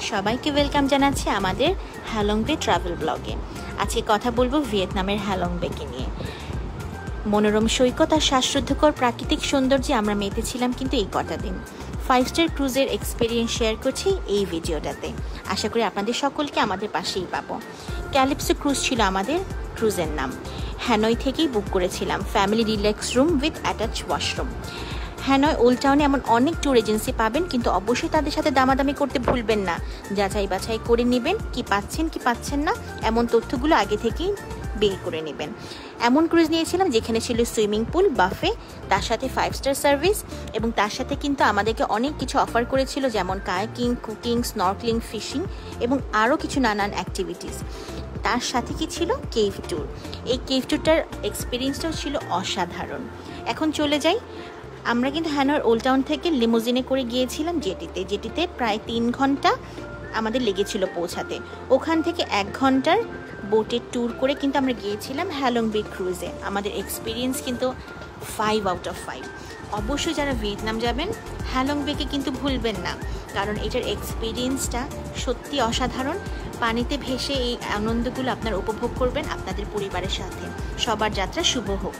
সবাইকে ওয়েলকাম জানাচ্ছি আমাদের হ্যালং বে ট্রাভেল ব্লগে। আজকে কথা বলবো ভিয়েতনামের হ্যালং বেকে নিয়ে। মনোরম সৈকত আর শ্বাসরুদ্ধকর প্রাকৃতিক সৌন্দর্যে আমরা মেতেছিলাম কিন্তু এই কটা দিন। 5 স্টার ক্রুজের এক্সপিরিয়েন্স শেয়ার করছি এই ভিডিওটাতে। আশা করি আপনাদের সকলকে আমাদের পাশেই পাবো। ক্যালিপসো ক্রুজ ছিল আমাদের ক্রুজের নাম। হ্যানয় থেকেই বুক করেছিলাম family relax room with attach washroom. Hanoi old টাউনে এমন অনেক ট্যুর এজেন্সি পাবেন, কিন্তু অবশ্যই তাদের সাথে দামাদামি করতে ভুলবেন না। যাচাই বাছাই করে নেবেন কি পাচ্ছেন কি পাচ্ছেন না, এমন তথ্যগুলো আগে থেকেই বের করে নেবেন। এমন ক্রুজ নিয়েছিলাম যেখানে ছিল সুইমিং পুল, বাফে, তার সাথে 5 স্টার সার্ভিস, এবং তার সাথে কিন্তু আমাদেরকে অনেক কিছু অফার করেছিল, যেমন কায়াকিং, কুকিং, স্নর্কলিং, ফিশিং এবং আরও কিছু নানান অ্যাক্টিভিটিস। তার সাথে কি ছিল কেভ ট্যুর। এই কেভ ট্যুরটার এক্সপিরিয়েন্সটাও ছিল অসাধারণ। এখন চলে যাই। আমরা কিন্তু হ্যানয়ের ওল্ড টাউন থেকে লিমোজিনে করে গিয়েছিলাম যেটিতে প্রায় 3 ঘন্টা আমাদের লেগেছিল পৌঁছাতে। ওখান থেকে 1 ঘন্টার বোটের ট্যুর করে কিন্তু আমরা গিয়েছিলাম হ্যালং বে ক্রুজে। আমাদের এক্সপিরিয়েন্স কিন্তু 5 আউট অফ 5। অবশ্যই যারা ভিয়েতনাম যাবেন হ্যালং বেকে কিন্তু ভুলবেন না, কারণ এটার এক্সপিরিয়েন্সটা সত্যি অসাধারণ। পানিতে ভেসে এই আনন্দগুলো আপনারা উপভোগ করবেন আপনাদের পরিবারের সাথে। সবার যাত্রা শুভ হোক।